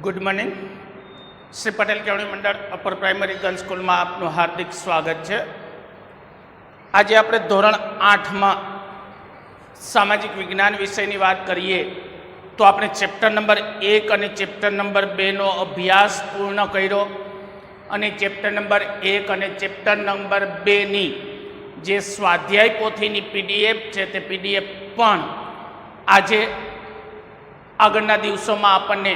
Good morning. Shri Patel Kevadi Mandal upper primary girls school में आपनु हार्दिक स्वागत है। आज आप धोरण 8 में सामाजिक विज्ञान विषय की बात करिए तो आपने चैप्टर नंबर 1 और चैप्टर नंबर 2 नो अभ्यास पूर्ण कर्यो और चैप्टर नंबर 1 और चैप्टर नंबर 2 नी जे स्वाध्याय पोथी नी पीडीएफ है ते पीडीएफ पण आज आगळना दिवसों में आपने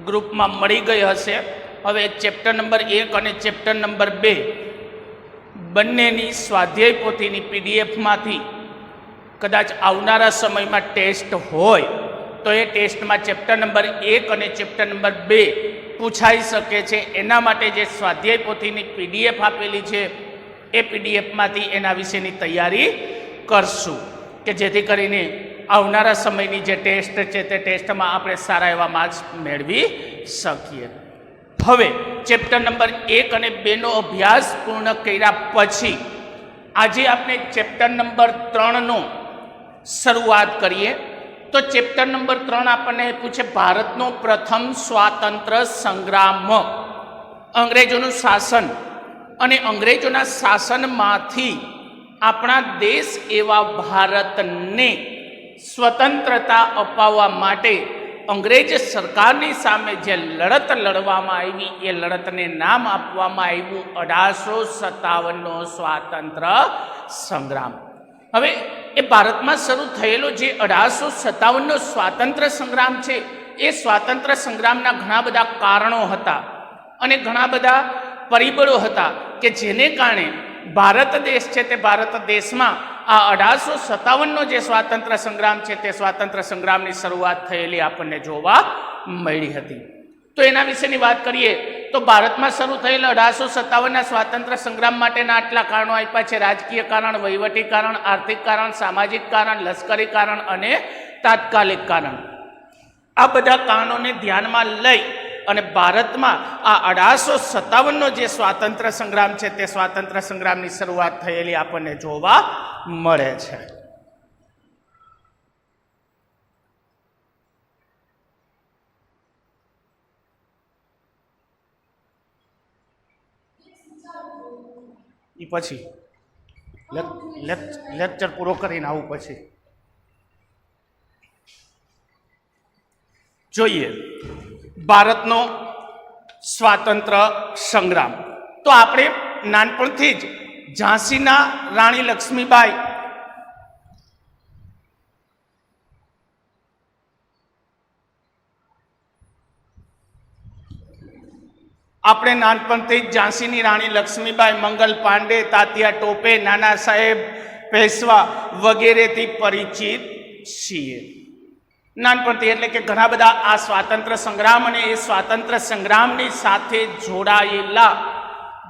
ग्रुप में मળી गई हशे। हवे चैप्टर नंबर 1 और चैप्टर नंबर 2 बंनेनी स्वाध्याय पोथीनी पीडीएफ मांथी कदाच आवनारा समय में टेस्ट होय तो ये टेस्ट में चैप्टर नंबर 1 और चैप्टर नंबर 2 पूछाई सके छे। एना माटे जे स्वाध्याय पोथीनी पीडीएफ आपेली छे ए पीडीएफ मांथी एना विशेनी तैयारी करशुं के जेथी करीने आवनारा समयनी जे टेस्ट है ते टेस्ट में आपणे सारा एवा मार्क्स मेळवी सकीए। हवे चैप्टर नंबर 1 और 2 नो अभ्यास पूर्ण कर्या पछी आजे आपणे चैप्टर नंबर 3 नो शुरुआत करिए। तो चैप्टर नंबर 3 आपने पूछे भारतनो प्रथम स्वातंत्र्य संग्राम, अंग्रेजोनुं शासन अने अंग्रेजोना शासनमांथी आपणा देश एवा भारतने स्वतंत्रता अपाववा माटे अंग्रेज सरकारनी सामे जे लड़त लड़वामां आवी ए लड़तने नाम आपवामां आव्युं 1857 नो स्वातंत्र्य संग्राम। हवे ए भारत में शुरू थयेलो जे 1857 नो स्वातंत्र्य संग्राम छे ए स्वातंत्र्य संग्रामना घणा बधा कारणों हता अने घणा बधा परिबळो हता के जेने कारणे भारत देश छे ते भारत देश में आ 1857 नो जे स्वातंत्र्य संग्राम छे ते स्वातंत्र्य संग्रामनी शरूआत थयेली आपने जोवा मळी हती। तो एना विशेनी बात करिए तो भारत में शुरू थयेल 1857 ना स्वातंत्र्य संग्राम माटेना आटला कारणों आप्या छे। राजकीय कारण, वहीवटी कारण, आर्थिक कारण, सामाजिक कारण, लश्करी कारण अने तात्कालिक कारण। आ बधा कारणोने ध्यानमां लई अने भारत में आ 1857 नो जे स्वातंत्र्य संग्राम छे ते स्वातंत्र्य संग्रामनी शरूआत थयेली आपने जोवा मळे छे। ई पछी लेक्चर पूरो करीने आवुं पछी जोईए भारतनो स्वातंत्र्य संग्राम। तो आपणे नानपणथी ज झांसीना राणी लक्ष्मीबाई आपणे नानपणथी ज झांसीनी राणी लक्ष्मीबाई, मंगल पांडे, तात्या टोपे, नाना साहेब पेशवा वगैरेथी परिचित छीए। नानपणथी एटले के घणा बधा आ स्वातंत्र्य संग्राम अने ए स्वातंत्र्य संग्रामनी साथे जोड़ायेला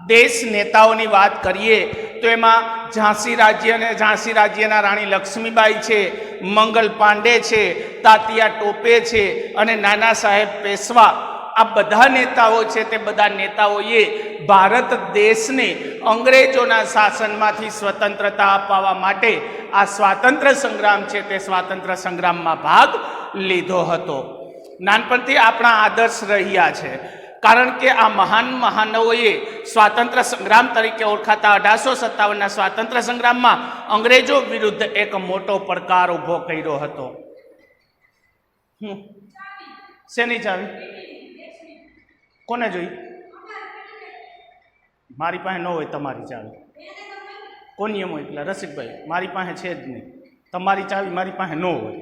देश नेताओनी बात करिए तो एमां झांसी राज्य ने झांसी राज्यना राणी लक्ष्मीबाई छे, मंगल पांडे छे, तात्या टोपे छे अने नाना साहेब पेशवा आ बधा नेताओ छे ते बधा नेताओए भारत देशने अंग्रेजोना शासनमांथी स्वतंत्रता अपाववा माटे आ स्वातंत्र्य संग्राम छे ते स्वातंत्र्य संग्राममां भाग लीधो हतो। नानपणथी आपणा आदर्श रह्या छे कारण के आ महान महानवोए स्वातंत्र्य संग्राम तरीके ओळखाता 1857 ना स्वातंत्र्य संग्राम में अंग्रेजों विरुद्ध एक मोटो પડકાર उभो कर्यो हतो। शेनी चावी कोने जोई? मारी पासे न होय तमारी चावी कोनी एम एकला रसिक भाई मारी पासे छे ज नहीं, तमारी चावी मारी पासे न होय।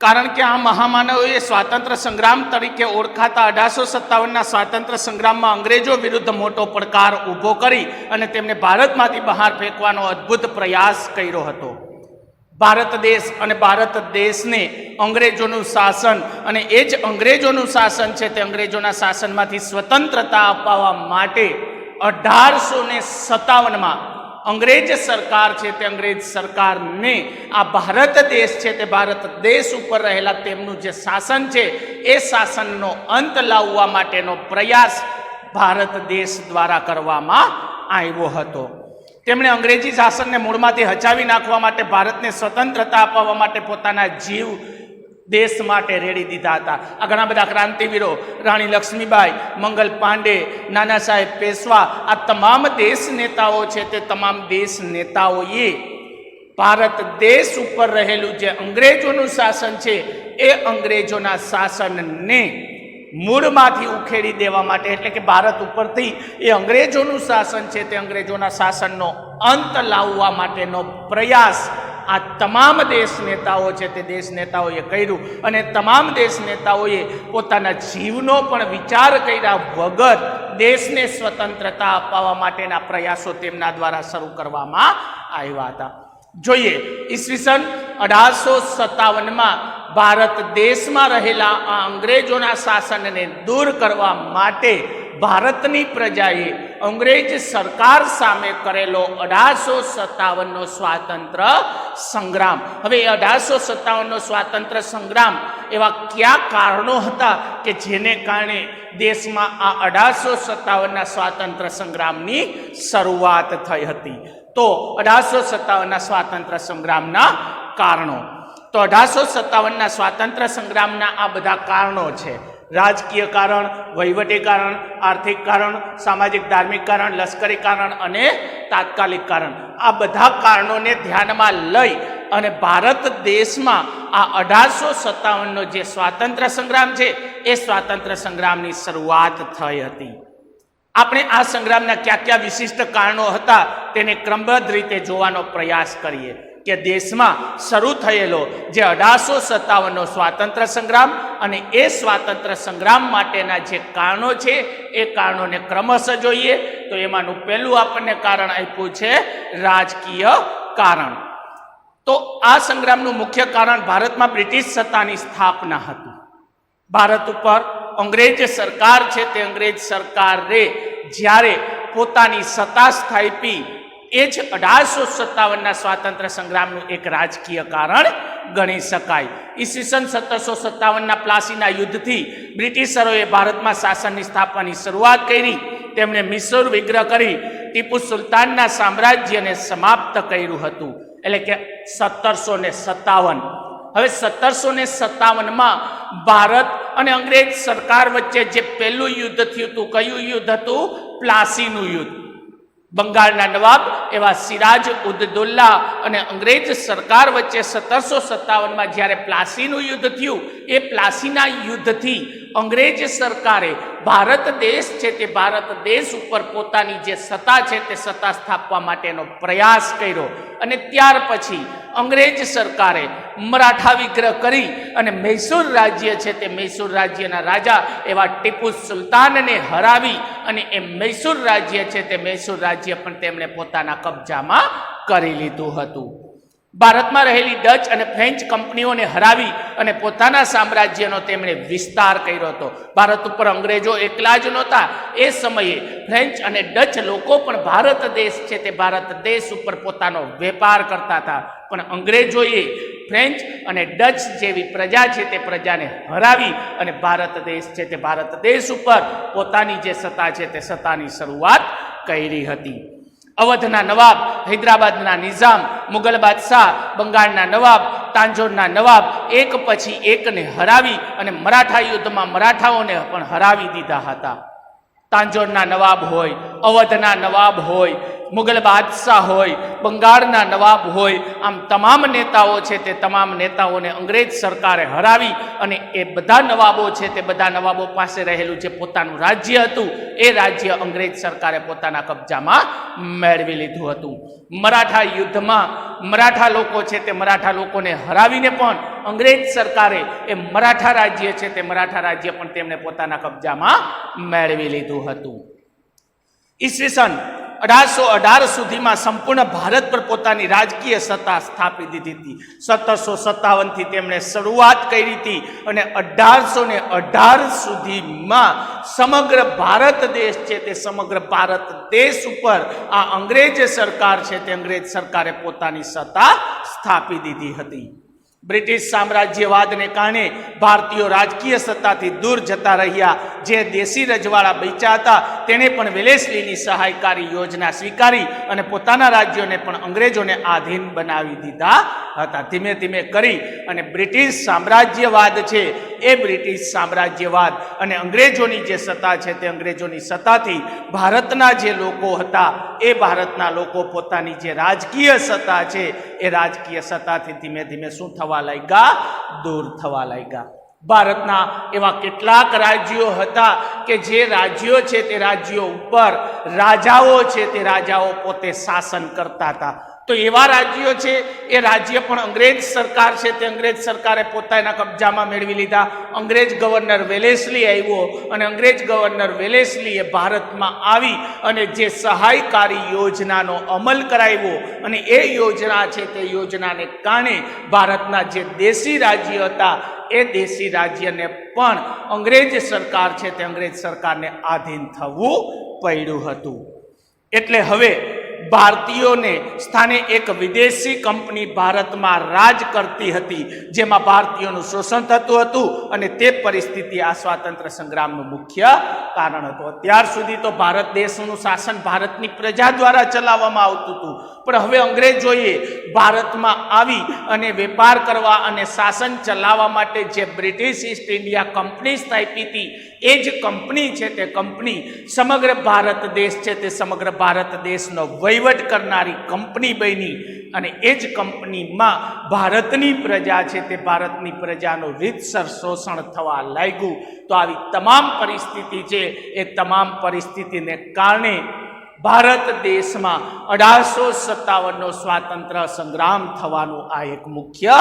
कारण के आ महामानवोए स्वातंत्र्य संग्राम तरीके ओळखाता 1857 ना स्वातंत्र्य संग्राम में अंग्रेजों विरुद्ध मोटो પડકાર उभो करी अने तेमने भारतमांथी बहार फेंकवानो अद्भुत प्रयास कर्यो हतो। भारत देश अने भारत देश ने अंग्रेजोनुं शासन अने ए ज अंग्रेजोनुं शासन छे ते अंग्रेजोना शासनमांथी स्वतंत्रता अपाववा माटे 1857 में अंग्रेज सरकार छे ते अंग्रेज सरकार ने आ भारत देश छे ते भारत देश उपर रहेला तेमनुं जे शासन छे ए शासननो अंत लाववा माटेनो प्रयास भारत देश द्वारा करवामां આવ્યો હતો। તેમણે અંગ્રેજી શાસનને મૂળમાંથી હચાવી નાખવા માટે, ભારતને સ્વતંત્રતા અપાવવા માટે પોતાના જીવ દેશ માટે રેડી દીધા હતા. આ ઘણા બધા ક્રાંતિવીરો, રાણી લક્ષ્મીબાઈ, મંગલ પાંડે, નાના સાહેબ પેશવા, આ તમામ દેશ નેતાઓ છે તે તમામ દેશ નેતાઓએ ભારત દેશ ઉપર રહેલું જે અંગ્રેજોનું શાસન છે એ અંગ્રેજોના શાસનને મૂળમાંથી ઉખેડી દેવા માટે, એટલે કે ભારત ઉપરથી એ અંગ્રેજોનું શાસન છે તે અંગ્રેજોના શાસનનો અંત લાવવા માટેનો પ્રયાસ આ તમામ દેશ નેતાઓ છે તે દેશ નેતાઓએ કર્યું. અને તમામ દેશ નેતાઓએ પોતાના જીવનો પણ વિચાર કર્યા વગર દેશને સ્વતંત્રતા અપાવવા માટેના પ્રયાસો તેમના દ્વારા શરૂ કરવામાં આવ્યા હતા. જોઈએ, ઈસવીસન 1857માં ભારત દેશમાં રહેલા આ અંગ્રેજોના શાસનને દૂર કરવા માટે ભારતની પ્રજાએ અંગ્રેજ સરકાર સામે કરેલો 1857નો સ્વાતંત્ર્ય સંગ્રામ. હવે 1857નો સ્વાતંત્ર્ય સંગ્રામ એવા કયા કારણો હતા કે જેને કારણે દેશમાં આ 1857ના સ્વાતંત્ર્ય સંગ્રામની શરૂઆત થઈ હતી? તો 1857ના સ્વાતંત્ર્ય સંગ્રામના કારણો, તો 1857ના સ્વાતંત્ર્ય સંગ્રામના આ બધા કારણો છે. રાજકીય કારણ, વહીવટી કારણ, આર્થિક કારણ, સામાજિક ધાર્મિક કારણ, લશ્કરી કારણ અને તાત્કાલિક કારણ. આ બધા કારણોને ધ્યાનમાં લઈ અને ભારત દેશમાં આ 1857નો જે સ્વાતંત્ર્ય સંગ્રામ છે એ સ્વાતંત્ર્ય સંગ્રામની શરૂઆત થઈ હતી. આપણે આ સંગ્રામના કયા કયા વિશિષ્ટ કારણો હતા તેને ક્રમબદ્ધ રીતે જોવાનો પ્રયાસ કરીએ કે દેશમાં શરૂ થયેલો જે 1857નો સ્વાતંત્ર્ય સંગ્રામ અને એ સ્વાતંત્ર્ય સંગ્રામ માટેના જે કારણો છે એ કારણોને ક્રમશઃ જોઈએ. તો એમાંનું પહેલું આપણને કારણ આપ્યું છે રાજકીય કારણ. તો આ સંગ્રામનું મુખ્ય કારણ ભારતમાં બ્રિટિશ સત્તાની સ્થાપના હતી. ભારત ઉપર અંગ્રેજ સરકાર છે તે અંગ્રેજ સરકારે જ્યારે પોતાની સત્તા સ્થાપી એ જ 1857ના સ્વાતંત્ર્ય સંગ્રામનું એક રાજકીય કારણ ગણી શકાય. ઈસવીસન 1757ના પ્લાસીના યુદ્ધથી બ્રિટિશરોએ ભારતમાં શાસનની સ્થાપવાની શરૂઆત કરી. તેમણે મિસૂર વિગ્રહ કરી ટીપુ સુલતાનના સામ્રાજ્યને સમાપ્ત કર્યું હતું, એટલે કે 1757. હવે 1757માં ભારત અને અંગ્રેજ સરકાર વચ્ચે જે પહેલું યુદ્ધ થયું હતું, કયું યુદ્ધ હતું? પ્લાસીનું યુદ્ધ. બંગાળના નવાબ એવા સિરાજ ઉદ દૌલા અને અંગ્રેજ સરકાર વચ્ચે 1757માં જ્યારે પ્લાસીનું યુદ્ધ થયું, એ પ્લાસીના યુદ્ધથી અંગ્રેજ સરકારે ભારત દેશ છે તે ભારત દેશ ઉપર પોતાની જે સત્તા છે તે સત્તા સ્થાપવા માટેનો પ્રયાસ કર્યો. અને ત્યાર પછી અંગ્રેજ સરકારે મરાઠા વિગ્રહ કરી અને મૈસૂર રાજ્ય છે તે મૈસૂર રાજ્યના રાજા એવા ટીપુ સુલતાનને હરાવી અને એ મૈસૂર રાજ્ય છે તે મૈસૂર રાજ્ય પણ તેમણે પોતાના કબજામાં કરી લીધું હતું. ભારતમાં રહેલી ડચ અને ફ્રેન્ચ કંપનીઓને હરાવી અને પોતાના સામ્રાજ્યનો તેમણે વિસ્તાર કર્યો હતો. ભારત ઉપર અંગ્રેજો એકલા જ નહોતા, એ સમયે ફ્રેન્ચ અને ડચ લોકો પણ ભારત દેશ છે તે ભારત દેશ ઉપર પોતાનો વેપાર કરતા હતા. પણ અંગ્રેજોએ ફ્રેન્ચ અને ડચ જેવી પ્રજા છે તે પ્રજાને હરાવી અને ભારત દેશ છે તે ભારત દેશ ઉપર પોતાની જે સત્તા છે તે સત્તાની શરૂઆત કરી હતી. અવધના નવાબ, હૈદરાબાદના નિઝામ, મુગલ બાદશાહ, બંગાળના નવાબ, તાંજોરના નવાબ એક પછી એકને હરાવી અને મરાઠા યુદ્ધમાં મરાઠાઓને પણ હરાવી દીધા હતા. તાંજોરના નવાબ હોય, અવધના નવાબ હોય, મુગલ બાદશાહ હોય, બંગાળના નવાબ હોય, આમ તમામ નેતાઓ છે તે તમામ નેતાઓને અંગ્રેજ સરકારે હરાવી અને એ બધા નવાબો છે તે બધા નવાબો પાસે રહેલું જે પોતાનું રાજ્ય હતું એ રાજ્ય અંગ્રેજ સરકારે પોતાના કબજામાં મેળવી લીધું હતું. મરાઠા યુદ્ધમાં મરાઠા લોકો છે તે મરાઠા લોકોને હરાવીને પણ અંગ્રેજ સરકારે એ મરાઠા રાજ્ય છે તે મરાઠા રાજ્ય પણ તેમણે પોતાના કબજામાં મેળવી લીધું હતું. ઈસવીસન 1818 સુધીમાં સંપૂર્ણ ભારત પર પોતાની રાજકીય સત્તા સ્થાપી દીધી હતી. 1757થી તેમણે શરૂઆત કરી હતી અને 1818 સુધીમાં સમગ્ર ભારત દેશ છે તે સમગ્ર ભારત દેશ ઉપર આ અંગ્રેજ સરકાર છે તે અંગ્રેજ સરકારે પોતાની સત્તા સ્થાપી દીધી હતી. બ્રિટિશ સામ્રાજ્યવાદને કારણે ભારતીયો રાજકીય સત્તાથી દૂર જતા રહ્યા. જે દેશી રજવાડા બચ્યા હતા તેણે પણ વેલેસ્લીની સહાયકારી યોજના સ્વીકારી અને પોતાના રાજ્યોને પણ અંગ્રેજોને આધીન બનાવી દીધા હતા. ધીમે ધીમે કરી અને બ્રિટિશ સામ્રાજ્યવાદ છે એ બ્રિટિશ સામ્રાજ્યવાદ અને અંગ્રેજોની જે સત્તા છે તે અંગ્રેજોની સત્તાથી ભારતના જે લોકો હતા એ ભારતના લોકો પોતાની જે રાજકીય સત્તા છે એ રાજકીય સત્તાથી ધીમે ધીમે શું થવા લાગ્યા? દૂર થવા લાગ્યા. ભારતના એવા કેટલાક રાજ્યો હતા કે જે રાજ્યો છે તે રાજ્યો ઉપર રાજાઓ છે તે રાજાઓ પોતે શાસન કરતા હતા. તો એવા રાજ્યો છે એ રાજ્ય પણ અંગ્રેજ સરકાર છે તે અંગ્રેજ સરકારે પોતાના કબજામાં મેળવી લીધા. અંગ્રેજ ગવર્નર વેલેસ્લી આવ્યો અને અંગ્રેજ ગવર્નર વેલેસ્લીએ ભારતમાં આવી અને જે સહાયકારી યોજનાનો અમલ કરાવ્યો અને એ યોજના છે તે યોજનાને કારણે ભારતના જે દેશી રાજ્ય હતા એ દેશી રાજ્યને પણ અંગ્રેજ સરકાર છે તે અંગ્રેજ સરકારને આધીન થવું પડ્યું હતું. એટલે હવે ભારતીયોને સ્થાને એક વિદેશી કંપની ભારતમાં રાજ કરતી હતી, જેમાં ભારતીયોનું શોષણ થતું હતું અને તે પરિસ્થિતિ આ સ્વાતંત્ર્ય સંગ્રામનું મુખ્ય કારણ હતું. અત્યાર સુધી તો ભારત દેશનું શાસન ભારતની પ્રજા દ્વારા ચલાવવામાં આવતું હતું, પણ હવે અંગ્રેજોએ ભારતમાં આવી અને વેપાર કરવા અને શાસન ચલાવવા માટે જે બ્રિટિશ ઈસ્ટ ઇન્ડિયા કંપની સ્થાપી હતી એ જ કંપની છે તે કંપની સમગ્ર ભારત દેશ છે તે સમગ્ર ભારત દેશનો વહીવટ કરનારી કંપની બની અને એ જ કંપનીમાં ભારતની પ્રજા છે તે ભારતની પ્રજાનું રીતસર શોષણ થવા લાગ્યું. તો આવી તમામ પરિસ્થિતિ છે એ તમામ પરિસ્થિતિને કારણે ભારત દેશમાં 1857નો સ્વાતંત્ર્ય સંગ્રામ થવાનું આ એક મુખ્ય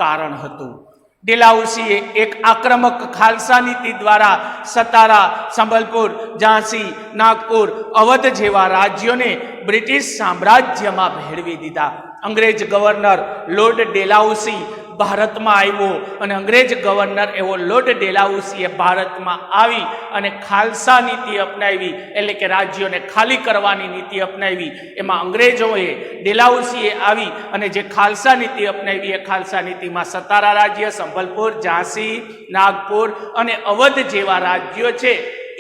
કારણ હતું. ડેલાઉસીએ એક આક્રમક ખાલસા નીતિ દ્વારા સતારા, સંબલપુર, ઝાંસી, નાગપુર, અવધ જેવા રાજ્યોને બ્રિટિશ સામ્રાજ્યમાં ભેળવી દીધા. અંગ્રેજ ગવર્નર લોર્ડ ડેલાઉસી ભારતમાં આવ્યો અને અંગ્રેજ ગવર્નર એવો લોર્ડ ડેલાઉસીએ ભારતમાં આવી અને ખાલસા નીતિ અપનાવી, એટલે કે રાજ્યોને ખાલી કરવાની નીતિ અપનાવી. એમાં અંગ્રેજોએ ડેલાઉસીએ આવી અને જે ખાલસા નીતિ અપનાવી એ ખાલસા નીતિમાં સતારા રાજ્ય, સંબલપુર, ઝાંસી, નાગપુર અને અવધ જેવા રાજ્યો છે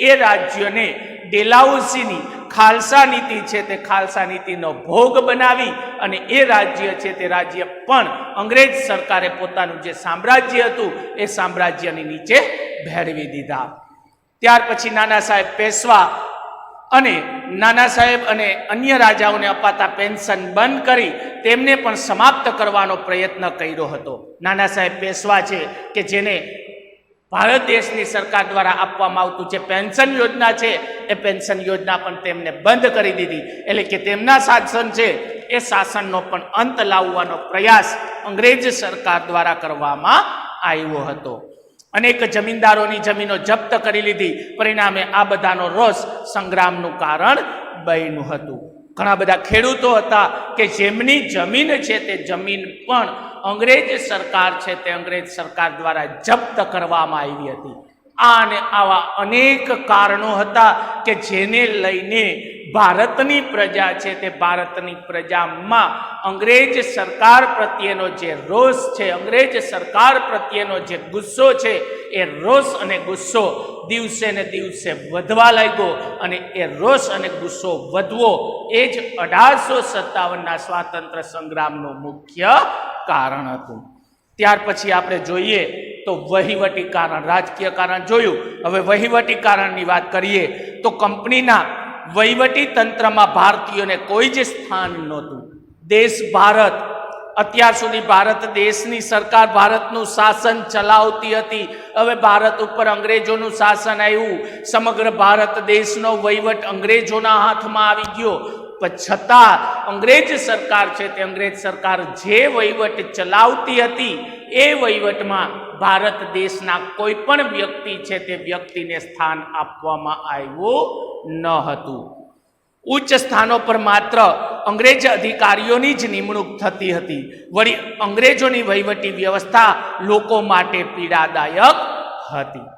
એ રાજ્યોને ડેલાઉસીની ખાલસા નીતિ છે તે ખાલસા નીતિનો ભોગ બનાવી અને એ રાજ્ય છે તે રાજ્ય પણ અંગ્રેજ સરકારે પોતાનું જે સામ્રાજ્ય હતું એ સામ્રાજ્યની નીચે ભેળવી દીધા. ત્યાર પછી નાના સાહેબ પેશવા અને નાના સાહેબ અને અન્ય રાજાઓને અપાતા પેન્શન બંધ કરી તેમને પણ સમાપ્ત કરવાનો પ્રયત્ન કર્યો હતો. નાના સાહેબ પેશવા છે કે જેને ભારત દેશની સરકાર દ્વારા આપવામાં આવતું જે પેન્શન યોજના છે એ પેન્શન યોજના પણ તેમને બંધ કરી દીધી. એટલે કે તેમના શાસન છે એ શાસનનો પણ અંત લાવવાનો પ્રયાસ અંગ્રેજ સરકાર દ્વારા કરવામાં આવ્યો હતો. અનેક જમીનદારોની જમીનો જપ્ત કરી લીધી. પરિણામે આ બધાનો રોષ સંગ્રામનું કારણ બન્યું હતું. ઘણા બધા ખેડૂતો હતા કે જેમની જમીન છે તે જમીન પણ અંગ્રેજ સરકાર છે તે અંગ્રેજ સરકાર દ્વારા જપ્ત કરવામાં આવી હતી. આ અને આવા અનેક કારણો હતા કે જેને લઈને ભારતની પ્રજા છે તે ભારતની પ્રજામાં અંગ્રેજ સરકાર પ્રત્યેનો જે રોષ છે, અંગ્રેજ સરકાર પ્રત્યેનો જે ગુસ્સો છે એ રોષ અને ગુસ્સો દિવસે ને દિવસે વધવા લાગ્યો અને એ રોષ અને ગુસ્સો વધવો એ જ 1857ના સ્વાતંત્ર્ય સંગ્રામનું મુખ્ય કારણ હતું. ત્યાર પછી આપણે જોઈએ તો વહીવટી કારણ, રાજકીય કારણ જોયું. હવે વહીવટી કારણની વાત કરીએ તો કંપનીના વહીવટી તંત્રમાં ભારતીયોને કોઈ જ સ્થાન નહોતું. દેશ ભારત, અત્યાર સુધી ભારત દેશની સરકાર ભારતનું શાસન ચલાવતી હતી. હવે ભારત ઉપર અંગ્રેજોનું શાસન આવ્યું, સમગ્ર ભારત દેશનો વહીવટ અંગ્રેજોના હાથમાં આવી ગયો. પણ છતાં અંગ્રેજ સરકાર છે તે અંગ્રેજ સરકાર જે વહીવટ ચલાવતી હતી એ વહીવટમાં ભારત દેશના કોઈ પણ વ્યક્તિ છે તે વ્યક્તિને સ્થાન આપવામાં આવ્યું ન હતું. ઉચ્ચ સ્થાનો પર માત્ર અંગ્રેજ અધિકારીઓની જ નિમણૂક થતી હતી. વળી અંગ્રેજોની વહીવટી વ્યવસ્થા લોકો માટે પીડાદાયક હતી.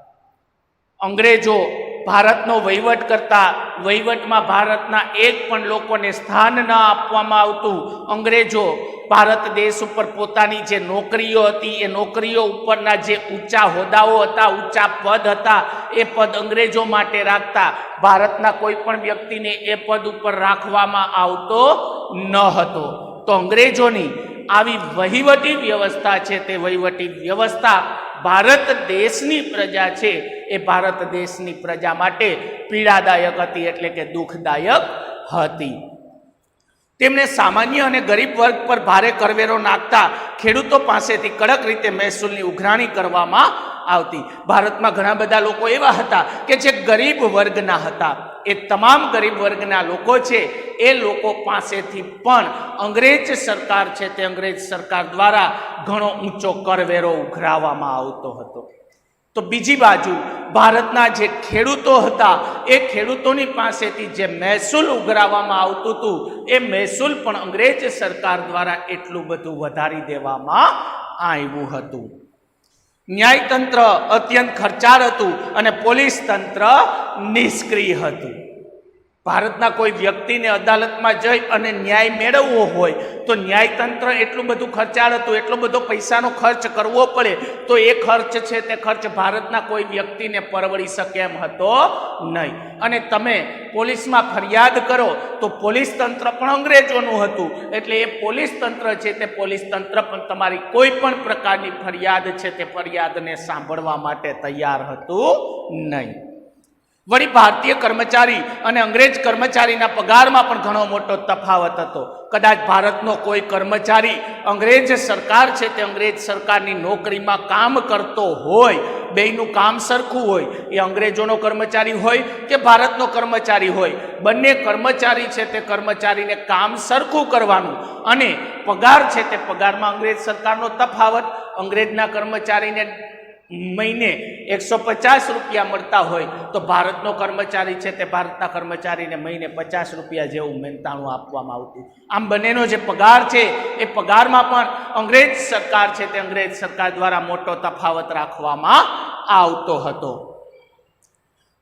અંગ્રેજો ભારતનો વહીવટ કરતા, વહીવટમાં ભારતના એક પણ લોકોને સ્થાન ન આપવામાં આવતું. અંગ્રેજો ભારત દેશ ઉપર પોતાની જે નોકરીઓ હતી એ નોકરીઓ ઉપરના જે ઊંચા હોદ્દાઓ હતા, ઊંચા પદ હતા, એ પદ અંગ્રેજો માટે રાખતા. ભારતના કોઈ પણ વ્યક્તિને એ પદ ઉપર રાખવામાં આવતો ન હતો. તો અંગ્રેજોની આવી વહીવટી વ્યવસ્થા છે, તે વહીવટી વ્યવસ્થા ભારત દેશની પ્રજા છે એ ભારત દેશની પ્રજા માટે પીડાદાયક હતી, એટલે કે દુઃખદાયક હતી. તેમણે સામાન્ય અને ગરીબ વર્ગ પર ભારે કરવેરો નાખતા ખેડૂતો પાસેથી કડક રીતે મહેસૂલની ઉઘરાણી કરવામાં આવતી. ભારતમાં ઘણા બધા લોકો એવા હતા કે જે ગરીબ વર્ગના હતા. એ તમામ ગરીબ વર્ગના લોકો છે એ લોકો પાસેથી પણ અંગ્રેજ સરકાર છે તે અંગ્રેજ સરકાર દ્વારા ઘણો ઊંચો કરવેરો ઉઘરાવવામાં આવતો હતો. તો બીજી બાજુ ભારતના જે ખેડૂતો હતા એ ખેડૂતોની પાસેથી જે મહેસૂલ ઉઘરાવવામાં આવતું હતું એ મહેસૂલ પણ અંગ્રેજ સરકાર દ્વારા એટલું બધું વધારી દેવામાં આવ્યું હતું. ન્યાયતંત્ર અત્યંત ખર્ચાળ હતું અને પોલીસ તંત્ર નિષ્ક્રિય હતું. ભારતના કોઈ વ્યક્તિને અદાલતમાં જઈ અને ન્યાય મેળવવો હોય તો ન્યાયતંત્ર એટલું બધું ખર્ચાળ હતું, એટલો બધો પૈસાનો ખર્ચ કરવો પડે તો એ ખર્ચ છે તે ખર્ચ ભારતના કોઈ વ્યક્તિને પરવડી શકે એમ હતો નહીં. અને તમે પોલીસમાં ફરિયાદ કરો તો પોલીસ તંત્ર પણ અંગ્રેજોનું હતું, એટલે એ પોલીસ તંત્ર છે તે પોલીસ તંત્ર પણ તમારી કોઈ પણ પ્રકારની ફરિયાદ છે તે ફરિયાદને સાંભળવા માટે તૈયાર હતું નહીં. વળી ભારતીય કર્મચારી અને અંગ્રેજ કર્મચારીના પગારમાં પણ ઘણો મોટો તફાવત હતો. કદાચ ભારતનો કોઈ કર્મચારી અંગ્રેજ સરકાર છે તે અંગ્રેજ સરકારની નોકરીમાં કામ કરતો હોય, બેયનું કામ સરખું હોય, એ અંગ્રેજોનો કર્મચારી હોય કે ભારતનો કર્મચારી હોય, બંને કર્મચારી છે તે કર્મચારીને કામ સરખું કરવાનું અને પગાર છે તે પગારમાં અંગ્રેજ સરકારનો તફાવત. અંગ્રેજના કર્મચારીને મહિને 150 રૂપિયા મળતા હોય તો ભારતનો કર્મચારી છે તે ભારતના કર્મચારીને મહિને 50 રૂપિયા જેવું મહેનતાણું આપવામાં આવતું. આમ બંનેનો જે પગાર છે એ પગારમાં પણ અંગ્રેજ સરકાર છે તે અંગ્રેજ સરકાર દ્વારા મોટો તફાવત રાખવામાં આવતો હતો.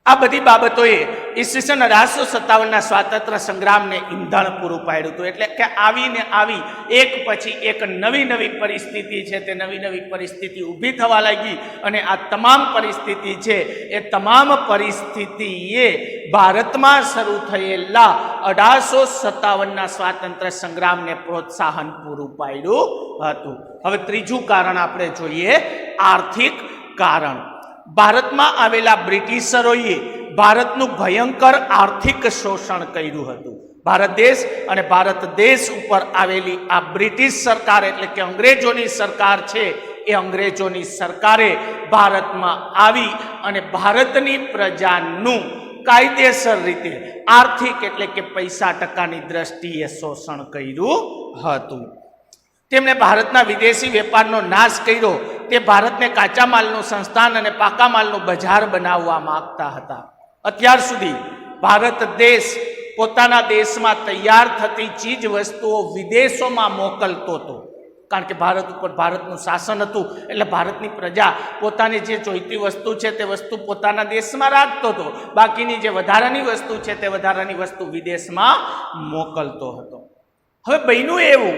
આ બધી બાબતોએ ઈસવીસન 1857ના સ્વાતંત્ર્ય સંગ્રામને ઈંધણ પૂરું પાડ્યું હતું. એટલે કે આવીને આવી એક પછી એક નવી પરિસ્થિતિ છે તે નવી પરિસ્થિતિ ઊભી થવા લાગી અને આ તમામ પરિસ્થિતિ છે એ તમામ પરિસ્થિતિએ ભારતમાં શરૂ થયેલા 1857ના સ્વાતંત્ર્ય સંગ્રામને પ્રોત્સાહન પૂરું પાડ્યું હતું. હવે ત્રીજું કારણ આપણે જોઈએ, આર્થિક કારણ. ભારતમાં આવેલા બ્રિટિશરોએ ભારતનું ભયંકર આર્થિક શોષણ કર્યું હતું. ભારત દેશ અને ભારત દેશ ઉપર આવેલી આ બ્રિટિશ સરકાર એટલે કે અંગ્રેજોની સરકાર છે એ અંગ્રેજોની સરકારે ભારતમાં આવી અને ભારતની પ્રજાનું કાયદેસર રીતે આર્થિક એટલે કે પૈસા ટકાની દ્રષ્ટિએ શોષણ કર્યું હતું. તેમણે ભારતના વિદેશી વેપારનો નાશ કર્યો. તે ભારતને કાચા માલનું સંસ્થાન અને પાકા માલનું બજાર બનાવવા માંગતા હતા. અત્યાર સુધી ભારત દેશ પોતાના દેશમાં તૈયાર થતી ચીજ વસ્તુઓ વિદેશોમાં મોકલતો હતો, કારણ કે ભારત ઉપર ભારતનું શાસન હતું. એટલે ભારતની પ્રજા પોતાની જે જોઈતી વસ્તુ છે તે વસ્તુ પોતાના દેશમાં રાખતો હતો, બાકીની જે વધારાની વસ્તુ છે તે વધારાની વસ્તુ વિદેશમાં મોકલતો હતો. હવે બન્યું એવું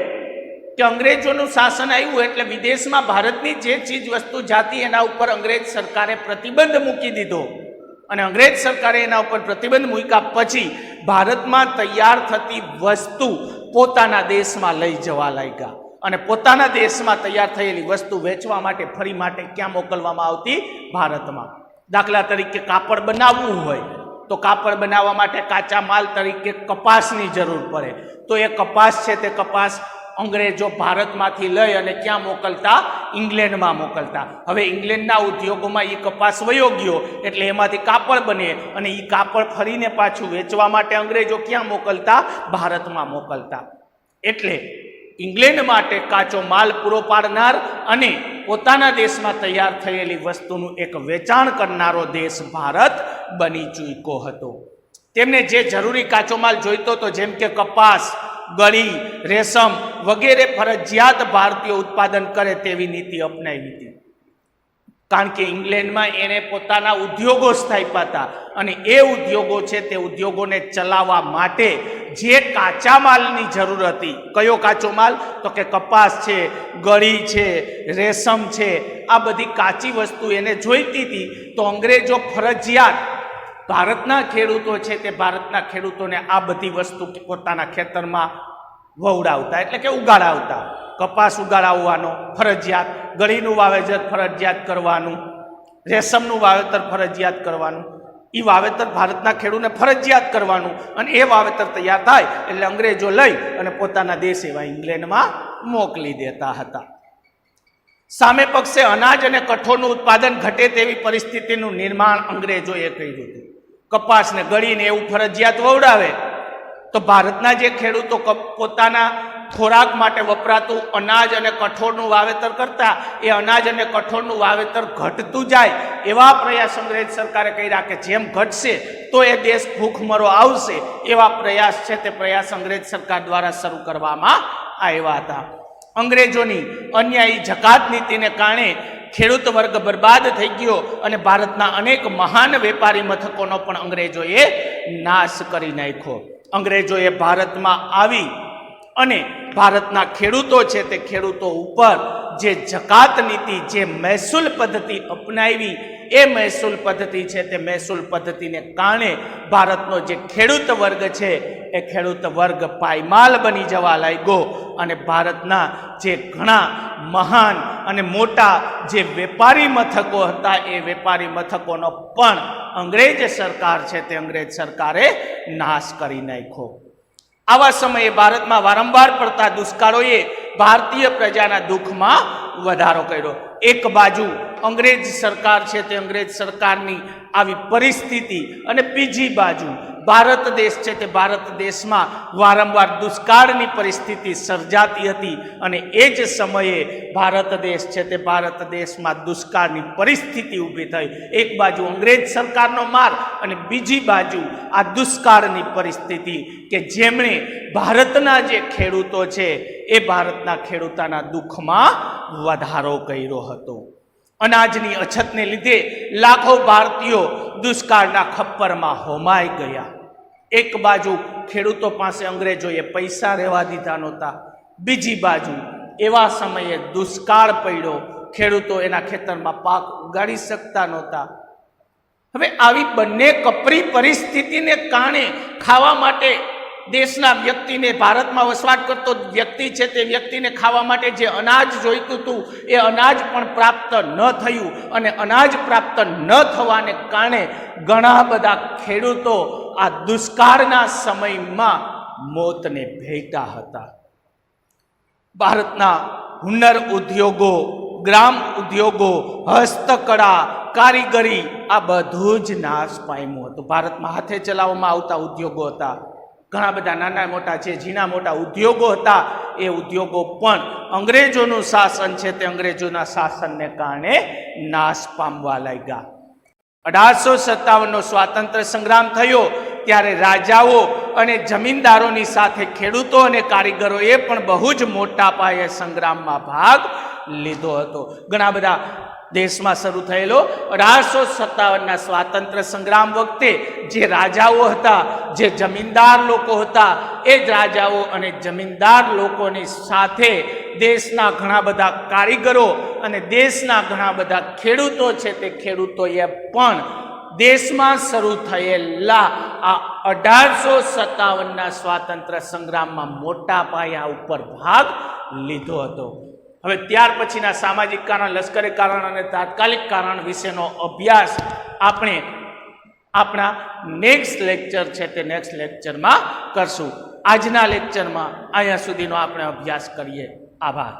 કે અંગ્રેજોનું શાસન આવ્યું એટલે વિદેશમાં ભારતની જે ચીજ વસ્તુ જાતી એના ઉપર અંગ્રેજ સરકારે પ્રતિબંધ મૂકી દીધો. અને અંગ્રેજ સરકારે એના ઉપર પ્રતિબંધ મૂક્યા પછી ભારતમાં તૈયાર થતી વસ્તુ પોતાના દેશમાં લઈ જવા લાગ્યા અને પોતાના દેશમાં તૈયાર થયેલી વસ્તુ વેચવા માટે ફરી માટે ક્યાં મોકલવામાં આવતી? ભારતમાં. દાખલા તરીકે કાપડ બનાવવું હોય તો કાપડ બનાવવા માટે કાચા માલ તરીકે કપાસની જરૂર પડે. તો એ કપાસ છે તે કપાસ અંગ્રેજો ભારતમાંથી લઈ અને ક્યાં મોકલતા? ઇંગ્લેન્ડમાં મોકલતા. હવે ઇંગ્લેન્ડના ઉદ્યોગોમાં એ કપાસ વયો ગયો એટલે એમાંથી કાપડ બને અને એ કાપડ ફરીને પાછું વેચવા માટે અંગ્રેજો ક્યાં મોકલતા? ભારતમાં મોકલતા. એટલે ઇંગ્લેન્ડ માટે કાચો માલ પૂરો પાડનાર અને પોતાના દેશમાં તૈયાર થયેલી વસ્તુનું એક વેચાણ કરનારો દેશ ભારત બની ચૂક્યો હતો. તેમને જે જરૂરી કાચો માલ જોઈતો હતો, જેમ કે કપાસ, ગળી, રેશમ વગેરે ફરજિયાત ભારતીય ઉત્પાદન કરે તેવી નીતિ અપનાવી હતી. કારણ કે ઇંગ્લેન્ડમાં એને પોતાના ઉદ્યોગો સ્થાપ્યા હતા અને એ ઉદ્યોગો છે તે ઉદ્યોગોને ચલાવવા માટે જે કાચા માલની જરૂર હતી, કયો કાચો માલ? તો કે કપાસ છે, ગળી છે, રેશમ છે, આ બધી કાચી વસ્તુ એને જોઈતી હતી. તો અંગ્રેજો ફરજિયાત ભારતના ખેડૂતો છે તે ભારતના ખેડૂતોને આ બધી વસ્તુ પોતાના ખેતરમાં વવડાવતા, એટલે કે ઉગાડાવતા. કપાસ ઉગાડાવવાનો ફરજિયાત, ગળીનું વાવેતર ફરજિયાત કરવાનું, રેશમનું વાવેતર ફરજિયાત કરવાનું, એ વાવેતર ભારતના ખેડૂતને ફરજિયાત કરવાનું. અને એ વાવેતર તૈયાર થાય એટલે અંગ્રેજો લઈ અને પોતાના દેશ એવા ઇંગ્લેન્ડમાં મોકલી દેતા હતા. સામે પક્ષે અનાજ અને કઠોળનું ઉત્પાદન ઘટે તેવી પરિસ્થિતિનું નિર્માણ અંગ્રેજોએ કર્યું હતું. કપાસને ગળીને એવું ફરજિયાત વવડાવે તો ભારતના જે ખેડૂતો પોતાના ખોરાક માટે વપરાતું અનાજ અને કઠોળનું વાવેતર કરતા, એ અનાજ અને કઠોળનું વાવેતર ઘટતું જાય એવા પ્રયાસ અંગ્રેજ સરકારે કર્યા કે જેમ ઘટશે તો એ દેશ ભૂખમરો આવશે. એવા પ્રયાસ છે તે પ્રયાસ અંગ્રેજ સરકાર દ્વારા શરૂ કરવામાં આવ્યા હતા. અંગ્રેજોની અન્યાયી જકાત નીતિને કારણે ખેડૂત વર્ગ બરબાદ થઈ ગયો અને ભારતના અનેક મહાન વેપારી મથકોનો પણ અંગ્રેજોએ નાશ કરી નાખ્યો. અંગ્રેજોએ ભારતમાં આવી અને ભારતના ખેડૂતો છે તે ખેડૂતો ઉપર જે જકાત નીતિ, જે મહેસૂલ પદ્ધતિ અપનાવી, એ મહેસૂલ પદ્ધતિ છે તે મહેસૂલ પદ્ધતિને કારણે ભારતનો જે ખેડૂત વર્ગ છે એ ખેડૂત વર્ગ પાયમાલ બની જવા લાગ્યો અને ભારતના જે ઘણા મહાન અને મોટા જે વેપારી મથકો હતા એ વેપારી મથકોનો પણ અંગ્રેજ સરકાર છે તે અંગ્રેજ સરકારે નાશ કરી નાખ્યો. આવા સમયે ભારતમાં વારંવાર પડતા દુષ્કાળોએ ભારતીય પ્રજાના દુઃખમાં વધારો કર્યો. એક બાજુ અંગ્રેજ સરકાર છે તે અંગ્રેજ સરકારની આવી પરિસ્થિતિ અને બીજી બાજુ ભારત દેશ છે તે ભારત દેશમાં વારંવાર દુષ્કાળની પરિસ્થિતિ સર્જાતી હતી અને એ જ સમયે ભારત દેશ છે તે ભારત દેશમાં દુષ્કાળની પરિસ્થિતિ ઊભી થઈ. એક બાજુ અંગ્રેજ સરકારનો માર અને બીજી બાજુ આ દુષ્કાળની પરિસ્થિતિ કે જેમણે ભારતના જે ખેડૂતો છે એ ભારતના ખેડૂતોના દુઃખમાં વધારો કર્યો હતો. અનાજની અછતને લીધે લાખો ભારતીયો દુષ્કાળના ખપ્પરમાં હોમાઈ ગયા. એક બાજુ ખેડૂતો પાસે અંગ્રેજોએ પૈસા રહેવા દીધા નહોતા, બીજી બાજુ એવા સમયે દુષ્કાળ પડ્યો, ખેડૂતો એના ખેતરમાં પાક ઉગાડી શકતા નહોતા. હવે આવી બંને કપરી પરિસ્થિતિને કારણે ખાવા માટે દેશના વ્યક્તિને, ભારતમાં વસવાટ કરતો વ્યક્તિ છે તે વ્યક્તિને ખાવા માટે જે અનાજ જોઈતું હતું એ અનાજ પણ પ્રાપ્ત ન થયું અને અનાજ પ્રાપ્ત ન થવાને કારણે ઘણા બધા ખેડૂતો આ દુષ્કાળના સમયમાં મોતને ભેટ્યા હતા. ભારતના હુનર ઉદ્યોગો, ગ્રામ ઉદ્યોગો, હસ્તકળા, કારીગરી આ બધું જ નાશ પામ્યું હતું. ભારતમાં હાથે ચલાવવામાં આવતા ઉદ્યોગો હતા, ઘણા બધા નાના મોટા છે, ઝીણા મોટા ઉદ્યોગો હતા, એ ઉદ્યોગો પણ અંગ્રેજોનું શાસન છે તે અંગ્રેજોના શાસનને કારણે નાશ પામવા લાગ્યા. 1857નો સ્વાતંત્ર્ય સંગ્રામ થયો ત્યારે રાજાઓ અને જમીનદારોની સાથે ખેડૂતો અને કારીગરોએ પણ બહુ જ મોટા પાયે સંગ્રામમાં ભાગ લીધો હતો. ઘણા બધા દેશમાં શરૂ થયેલો 1857ના સ્વાતંત્ર્ય સંગ્રામ વખતે જે રાજાઓ હતા, જે જમીનદાર લોકો હતા, એ જ રાજાઓ અને જમીનદાર લોકોની સાથે દેશના ઘણા બધા કારીગરો અને દેશના ઘણા બધા ખેડૂતો છે તે ખેડૂતોએ પણ દેશમાં શરૂ થયેલા આ 1857ના સ્વાતંત્ર્ય સંગ્રામમાં મોટા પાયા ઉપર ભાગ લીધો હતો. હવે ત્યાર પછીના સામાજિક કારણ, લશ્કરી કારણ અને તાત્કાલિક કારણ વિશેનો અભ્યાસ આપણે આપણા નેક્સ્ટ લેક્ચર છે તે નેક્સ્ટ લેક્ચરમાં કરશું. આજના લેક્ચરમાં અહીંયા સુધીનો આપણે અભ્યાસ કરીએ. આભાર.